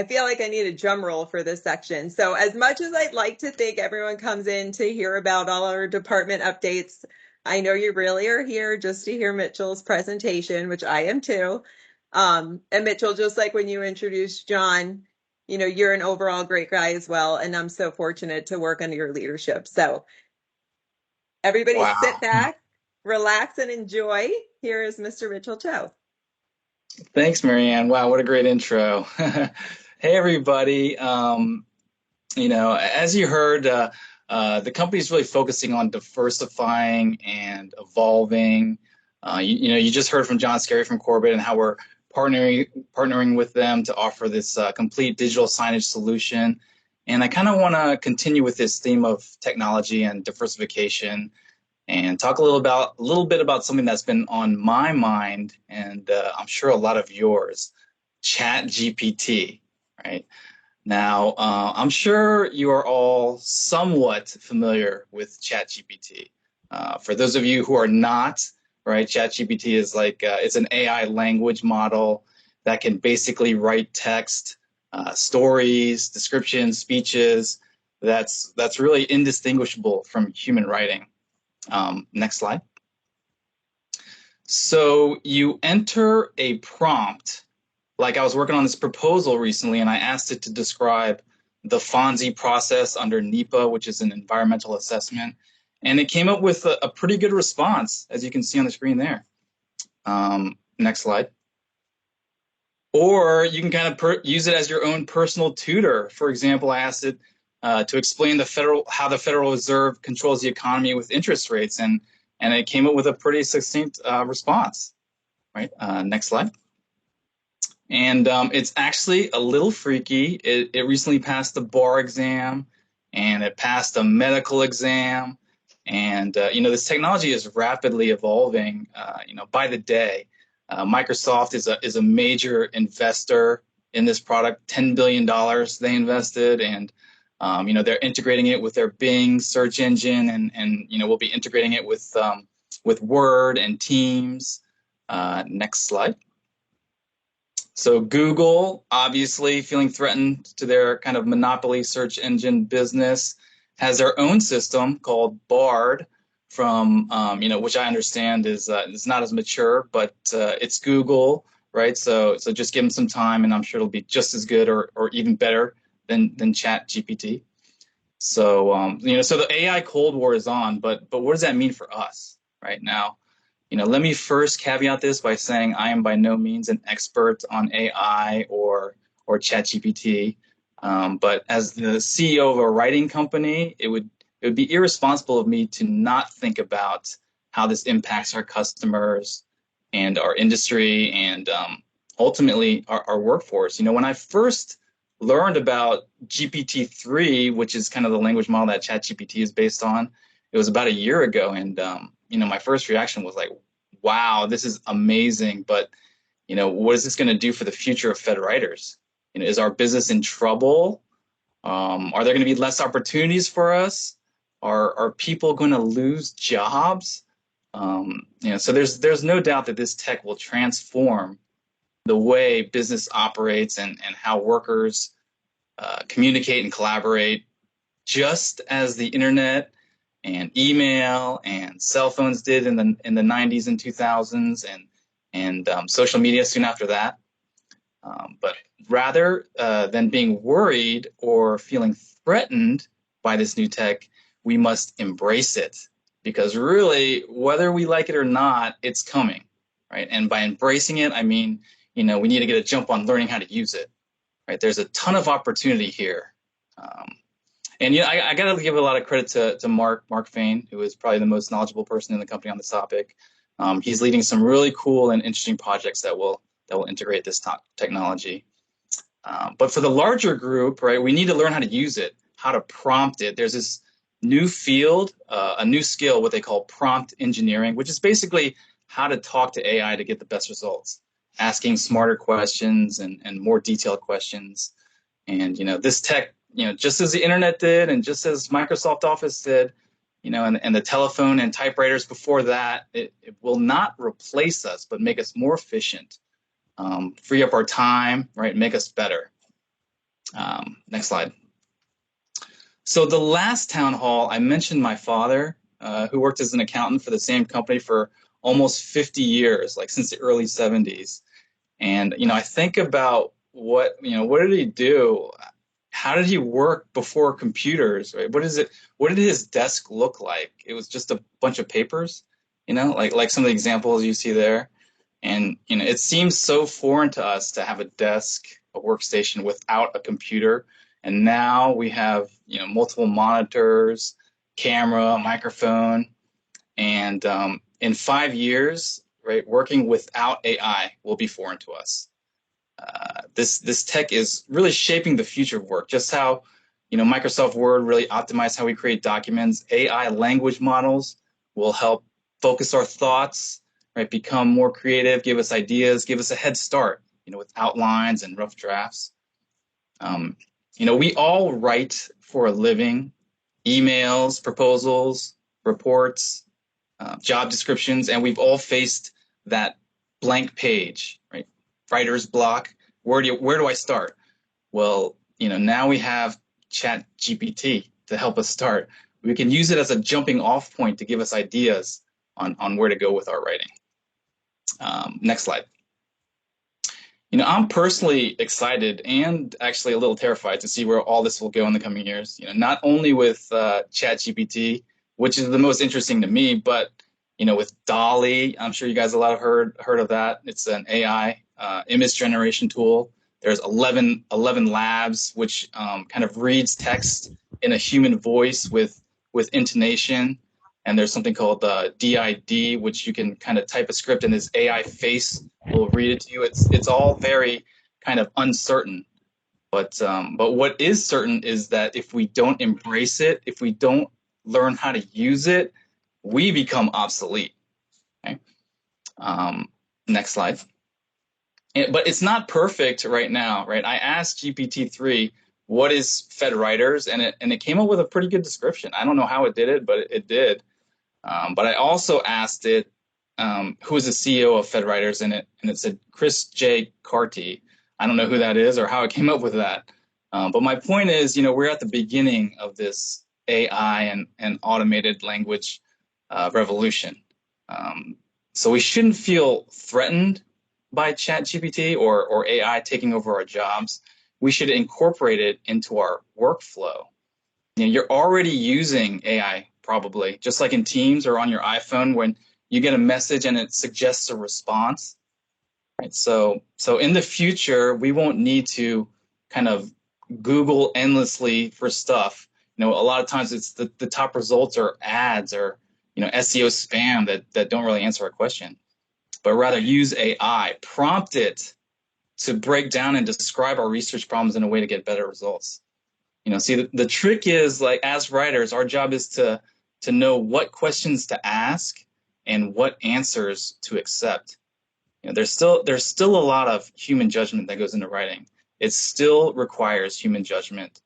I feel like I need a drum roll for this section. So as much as I'd like to think everyone comes in to hear about all our department updates, I know you really are here just to hear Mitchell's presentation, which I am too. And Mitchell, just like when you introduced John, you're an overall great guy as well. And I'm so fortunate to work under your leadership. So everybody sit Wow. back, relax, and enjoy. Here is Mr. Mitchell Cho. Thanks, Marianne. Wow, what a great intro. Hey, everybody. As you heard, the company is really focusing on diversifying and evolving. You just heard from John Scarry from Corbett and how we're partnering with them to offer this complete digital signage solution. And I kind of want to continue with this theme of technology and diversification and talk a little bit about something that's been on my mind and I'm sure a lot of yours, Chat GPT, right? Now, I'm sure you are all somewhat familiar with ChatGPT. For those of you who are not, right, ChatGPT is it's an AI language model that can basically write text, stories, descriptions, speeches. That's really indistinguishable from human writing. Next slide. So you enter a prompt. Like I was working on this proposal recently and I asked it to describe the FONSI process under NEPA, which is an environmental assessment. And it came up with a pretty good response, as you can see on the screen there. Next slide. Or you can kind of use it as your own personal tutor. For example, I asked it to explain how the Federal Reserve controls the economy with interest rates, and it came up with a pretty succinct response. Right. Next slide. And it's actually a little freaky. It recently passed the bar exam, and it passed a medical exam. And this technology is rapidly evolving. By the day. Microsoft is a major investor in this product. $10 billion they invested, and they're integrating it with their Bing search engine, and we'll be integrating it with Word and Teams. Next slide. So Google, obviously feeling threatened to their kind of monopoly search engine business, has their own system called Bard, from which I understand is not as mature, but it's Google, right? So just give them some time, and I'm sure it'll be just as good or even better than Chat GPT. So so the AI Cold War is on, but what does that mean for us right now? Let me first caveat this by saying I am by no means an expert on AI or ChatGPT, but as the CEO of a writing company, it would be irresponsible of me to not think about how this impacts our customers and our industry and ultimately our workforce. When I first learned about GPT-3, which is kind of the language model that ChatGPT is based on, it was about a year ago, and my first reaction was like, wow, this is amazing, but what is this going to do for the future of FedWriters? Is our business in trouble? Are there going to be less opportunities for us? Are people going to lose jobs? So there's no doubt that this tech will transform the way business operates and how workers communicate and collaborate, just as the internet and email and cell phones did in the 90s and 2000s, and social media soon after that. But rather than being worried or feeling threatened by this new tech, we must embrace it, because really, whether we like it or not, it's coming, right? And by embracing it, I mean, we need to get a jump on learning how to use it, right? There's a ton of opportunity here. And I got to give a lot of credit to Mark Fain, who is probably the most knowledgeable person in the company on this topic. He's leading some really cool and interesting projects that will integrate this technology. But for the larger group, right, we need to learn how to use it, how to prompt it. There's this new field, a new skill, what they call prompt engineering, which is basically how to talk to AI to get the best results, asking smarter questions and more detailed questions. And this tech, just as the internet did, and just as Microsoft Office did, and the telephone and typewriters before that, it will not replace us, but make us more efficient, free up our time, right, make us better. Next slide. So the last town hall, I mentioned my father, who worked as an accountant for the same company for almost 50 years, like since the early 70s. And, I think about what did he do? How did he work before computers, right? What did his desk look like? It was just a bunch of papers, like some of the examples you see there. And, it seems so foreign to us to have a desk, a workstation without a computer. And now we have, multiple monitors, camera, microphone, and in 5 years, right, working without AI will be foreign to us. This tech is really shaping the future of work. Just how, Microsoft Word really optimized how we create documents. AI language models will help focus our thoughts, right? Become more creative, give us ideas, give us a head start, with outlines and rough drafts. We all write for a living, emails, proposals, reports, job descriptions, and we've all faced that blank page, right? Writer's block. Where do I start? Well, now we have Chat GPT to help us start. We can use it as a jumping off point to give us ideas on where to go with our writing. Next slide. I'm personally excited and actually a little terrified to see where all this will go in the coming years. Not only with Chat GPT, which is the most interesting to me, but with Dolly, I'm sure you guys a lot have heard of that. It's an AI image generation tool. There's 11 labs, which kind of reads text in a human voice with intonation. And there's something called DID, which you can kind of type a script and this AI face will read it to you. It's all very kind of uncertain. But what is certain is that if we don't embrace it, if we don't learn how to use it, we become obsolete. Okay. Next slide. But it's not perfect right now, right? I asked GPT-3, what is FedWriters? And it came up with a pretty good description. I don't know how it did it, but it did. But I also asked it, who is the CEO of FedWriters, and it said Chris J. Carty. I don't know who that is or how it came up with that. But my point is, we're at the beginning of this AI and automated language revolution. So we shouldn't feel threatened by ChatGPT or AI taking over our jobs. We should incorporate it into our workflow. You're already using AI probably, just like in Teams or on your iPhone when you get a message and it suggests a response. Right? So in the future, we won't need to kind of Google endlessly for stuff. A lot of times it's the top results are ads or SEO spam that don't really answer our question, but rather use AI, prompt it to break down and describe our research problems in a way to get better results. See, the trick is, like, as writers, our job is to know what questions to ask and what answers to accept. There's still a lot of human judgment that goes into writing. It still requires human judgment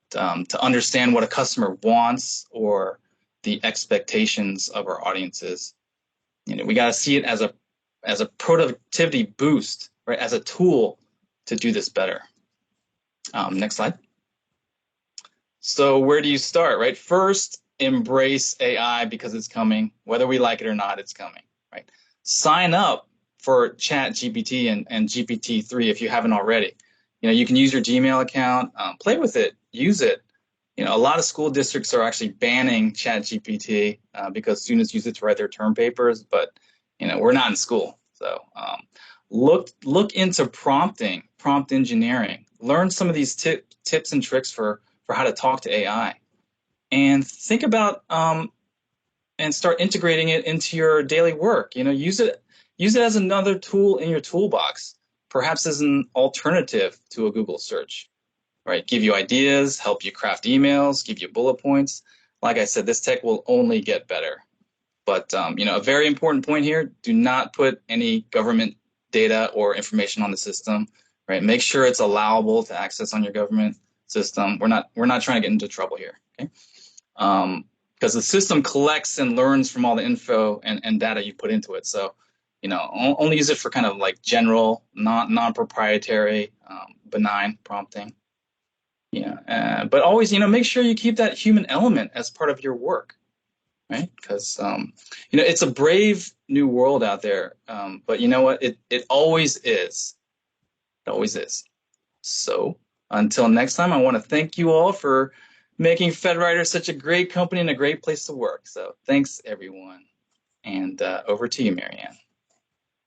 to understand what a customer wants or the expectations of our audiences. We got to see it as a productivity boost, right? As a tool to do this better. Next slide. So where do you start, right? First, embrace AI because it's coming. Whether we like it or not, it's coming, right? Sign up for Chat GPT and GPT-3 if you haven't already. You can use your Gmail account, play with it, use it. A lot of school districts are actually banning Chat GPT because students use it to write their term papers, but we're not in school. So look into prompting, prompt engineering. Learn some of these tips and tricks for how to talk to AI, and think about and start integrating it into your daily work. Use it as another tool in your toolbox, perhaps as an alternative to a Google search. Right? Give you ideas, help you craft emails, give you bullet points. Like I said, this tech will only get better. But a very important point here: do not put any government data or information on the system. Right? Make sure it's allowable to access on your government system. We're not trying to get into trouble here. Okay? Because the system collects and learns from all the info and data you put into it. So, only use it for kind of like general, non-proprietary, benign prompting. But always, make sure you keep that human element as part of your work, right? Because it's a brave new world out there. But you know what? It always is. It always is. So until next time, I want to thank you all for making FedWriters such a great company and a great place to work. So thanks, everyone. And over to you, Marianne.